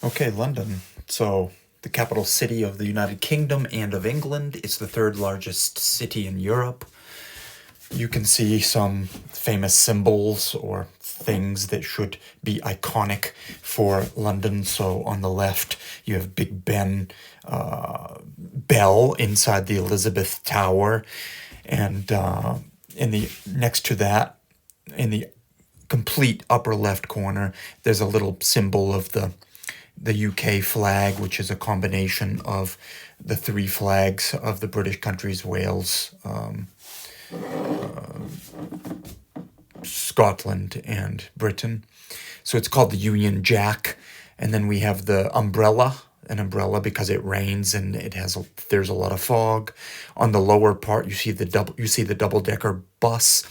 Okay, London. So, the capital city of the United Kingdom and of England. It's the third largest city in Europe. You can see some famous symbols or things that should be iconic for London. So, on the left, you have Big Ben bell inside the Elizabeth Tower, and in the next to that, in the complete upper left corner, there's a little symbol of the UK flag, which is a combination of the three flags of the British countries: Wales, Scotland, and Britain. So it's called the Union Jack. And then we have the umbrella, an umbrella because it rains and there's a lot of fog. On the lower part, you see the double-decker bus.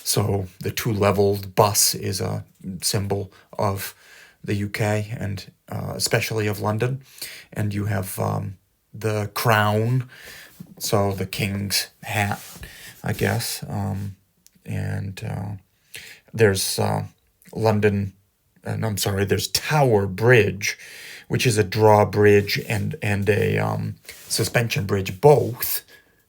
So the two-leveled bus is a symbol of the UK and especially of London. And you have the crown, so the king's hat, I guess. And there's London, and I'm sorry, there's Tower Bridge, which is a drawbridge and a suspension bridge, both.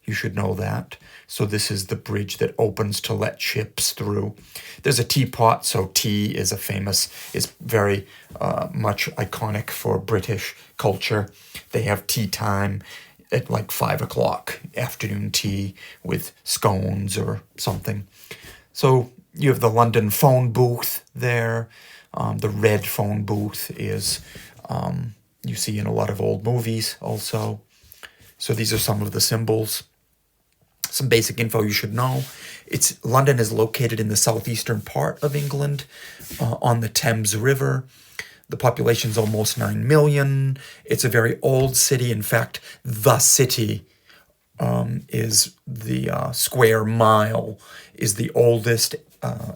You should know that. So this is the bridge that opens to let ships through. There's a teapot, so tea is very much iconic for British culture. They have tea time at like 5 o'clock, afternoon tea with scones or something. So you have the London phone booth there. The red phone booth is you see in a lot of old movies also. So these are some of the symbols. Some basic info you should know. London is located in the southeastern part of England, on the Thames River. The population is almost 9 million. It's a very old city. In fact, the city is the square mile is the oldest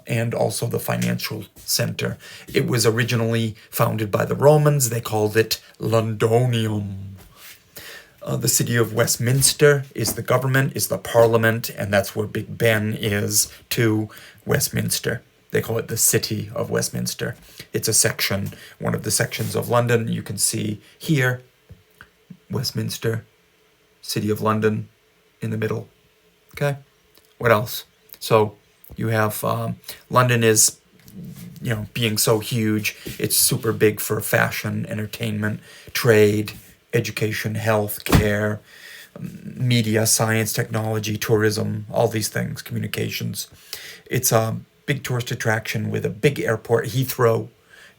and also the financial center. It was originally founded by the Romans. They called it Londonium. The city of Westminster is the government, is the parliament, and that's where Big Ben is to Westminster. They call it the City of Westminster. It's a section, one of the sections of London. You can see here, Westminster, City of London in the middle. Okay, what else? So you have London is, being so huge, it's super big for fashion, entertainment, trade, education, health, care, media, science, technology, tourism, all these things, communications. It's a big tourist attraction with a big airport. Heathrow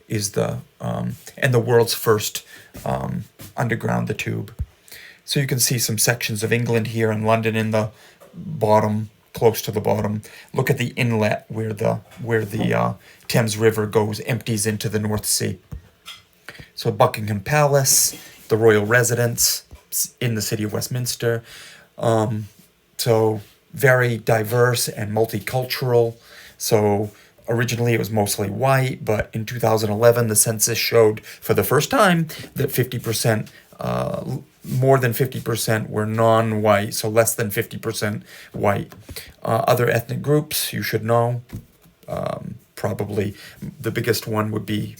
is and the world's first underground, the tube. So you can see some sections of England here and London in the bottom, close to the bottom. Look at the inlet where the Thames River empties into the North Sea. So Buckingham Palace, the royal residence in the city of Westminster. So very diverse and multicultural. So originally it was mostly white, but in 2011 the census showed for the first time that 50%, more than 50% were non-white, so less than 50% white. Other ethnic groups you should know. Probably the biggest one would be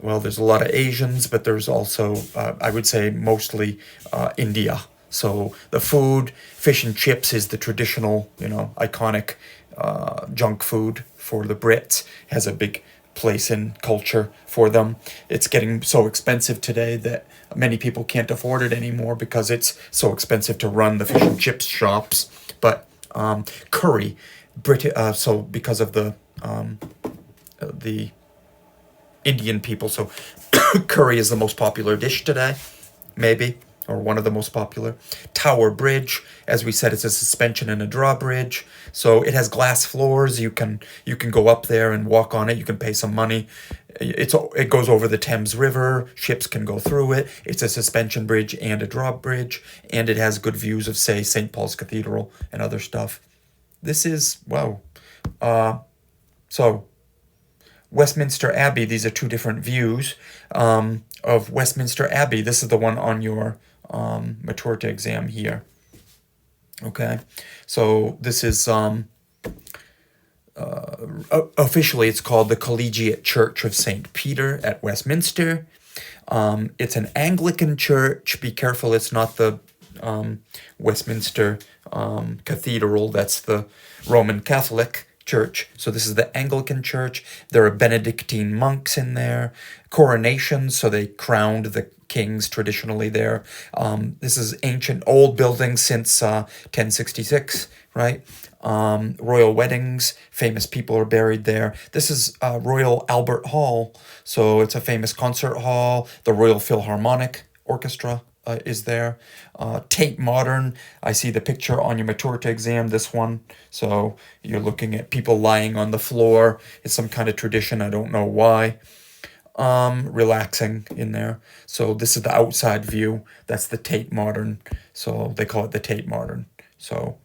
there's a lot of Asians, but there's also, I would say, mostly India. So the food, fish and chips is the traditional, iconic junk food for the Brits. Has a big place in culture for them. It's getting so expensive today that many people can't afford it anymore because it's so expensive to run the fish and chips shops. But curry, so because of the Indian people, so curry is the most popular dish today, maybe, or one of the most popular. Tower Bridge, as we said, it's a suspension and a drawbridge, so it has glass floors. You can go up there and walk on it. You can pay some money. It goes over the Thames River. Ships can go through it. It's a suspension bridge and a drawbridge, and it has good views of, say, St. Paul's Cathedral and other stuff. This is, wow. So Westminster Abbey, these are two different views of Westminster Abbey. This is the one on your maturity exam here. Okay, so this is officially it's called the Collegiate Church of St. Peter at Westminster. It's an Anglican church. Be careful, it's not the Westminster Cathedral. That's the Roman Catholic Church. So this is the Anglican Church. There are Benedictine monks in there. Coronations, so they crowned the kings traditionally there. This is ancient, old building since 1066, right? Royal weddings, famous people are buried there. This is Royal Albert Hall, so it's a famous concert hall. The Royal Philharmonic Orchestra is there. Tate Modern, I see the picture on your Maturity exam, this one. So you're looking at people lying on the floor. It's some kind of tradition, I don't know why. Relaxing in there. So this is the outside view. That's the Tate Modern. So they call it the Tate Modern. So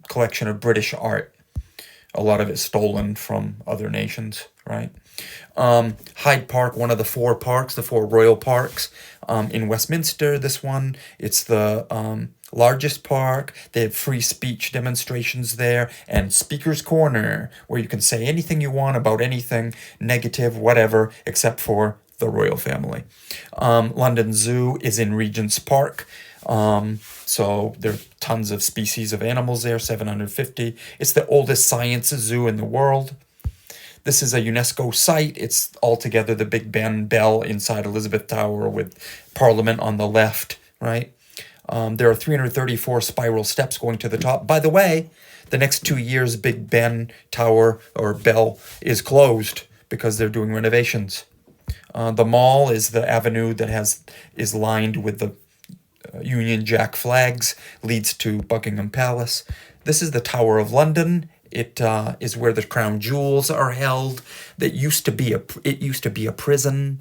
collection of British art. A lot of it stolen from other nations, right? Hyde Park, one of the four parks, the four royal parks in Westminster, this one. It's the largest park. They have free speech demonstrations there and Speaker's Corner, where you can say anything you want about anything, negative, whatever, except for the royal family. London Zoo is in Regent's Park. So there are tons of species of animals there, 750. It's the oldest science zoo in the world. This is a UNESCO site. It's altogether the Big Ben Bell inside Elizabeth Tower with Parliament on the left, right? There are 334 spiral steps going to the top. By the way, the next 2 years, Big Ben Tower or Bell is closed because they're doing renovations. The Mall is the avenue that is lined with the Union Jack flags, leads to Buckingham Palace. This is the Tower of London. It is where the crown jewels are held. It used to be a prison.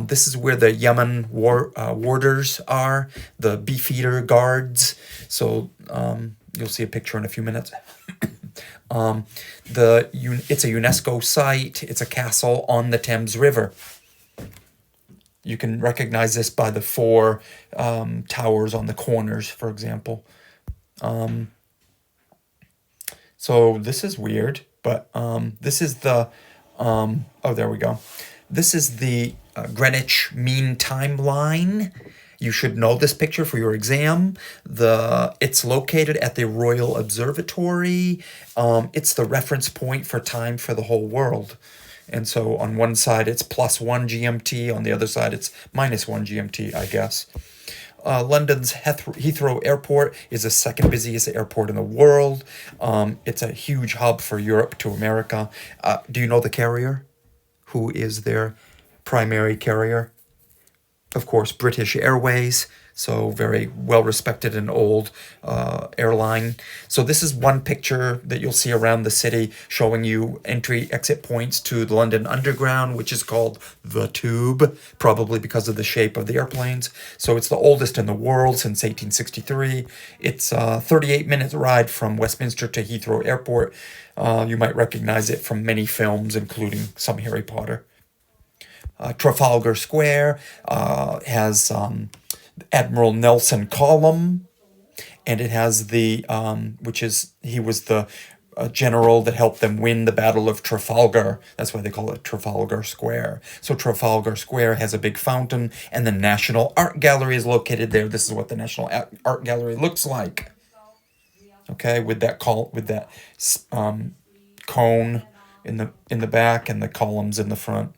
This is where the Yemen warders are, the beefeater guards. So you'll see a picture in a few minutes. It's a UNESCO site. It's a castle on the Thames River. You can recognize this by the four towers on the corners, for example. So this is weird, but this is the, there we go. This is the Greenwich Mean Time Line. You should know this picture for your exam. It's located at the Royal Observatory. It's the reference point for time for the whole world. And so on one side it's +1 GMT, on the other side it's -1 GMT, I guess. London's Heathrow Airport is the second busiest airport in the world. It's a huge hub for Europe to America. Do you know the carrier? Who is their primary carrier? Of course, British Airways. So very well-respected and old airline. So this is one picture that you'll see around the city showing you entry-exit points to the London Underground, which is called the Tube, probably because of the shape of the airplanes. So it's the oldest in the world since 1863. It's a 38-minute ride from Westminster to Heathrow Airport. You might recognize it from many films, including some Harry Potter. Trafalgar Square has Admiral Nelson Column, and it has he was the general that helped them win the Battle of Trafalgar. That's why they call it Trafalgar Square. So Trafalgar Square has a big fountain, and the National Art Gallery is located there. This is what the National Art Gallery looks like. Okay, with that cone in the back and the columns in the front.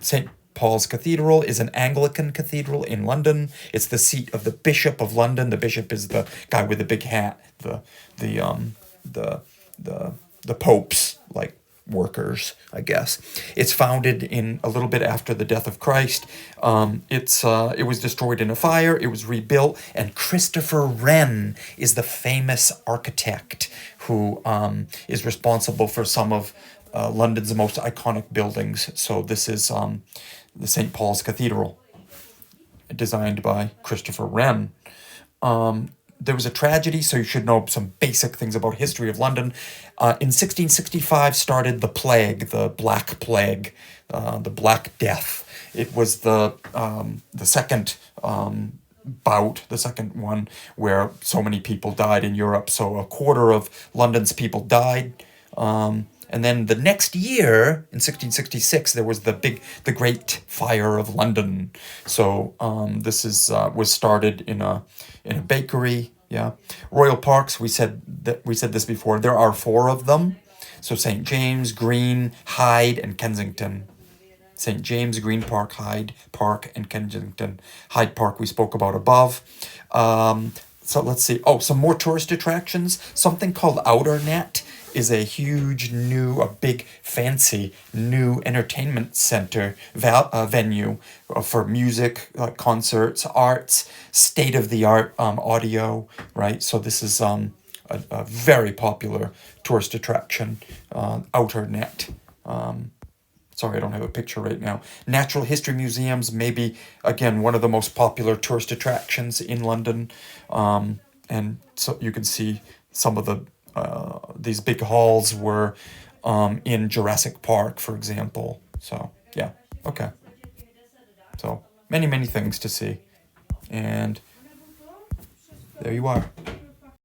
St. Paul's Cathedral is an Anglican cathedral in London. It's the seat of the Bishop of London. The bishop is the guy with the big hat, the popes, like workers, I guess. It's founded in a little bit after the death of Christ. It was destroyed in a fire. It was rebuilt, and Christopher Wren is the famous architect who is responsible for some of London's most iconic buildings. So this is the St. Paul's Cathedral, designed by Christopher Wren. There was a tragedy, so you should know some basic things about history of London. In 1665 started the plague, the Black Plague, the Black Death. It was the second bout, the second one, where so many people died in Europe. So a quarter of London's people died. And then the next year, in 1666, there was the Great Fire of London. So this is was started in a bakery. Yeah, royal parks. We said this before. There are four of them. So St. James, Green, Hyde, and Kensington. St. James, Green Park, Hyde Park, and Kensington. Hyde Park we spoke about above. So let's see. Oh, some more tourist attractions. Something called Outer Net is a huge new, a big fancy new entertainment center venue for music, concerts, arts, state of the art audio. Right. So this is a very popular tourist attraction. Outer Net. Sorry, I don't have a picture right now. Natural History Museums, maybe, again, one of the most popular tourist attractions in London. And so you can see some of these big halls were in Jurassic Park, for example. So, yeah, okay. So, many, many things to see. And there you are.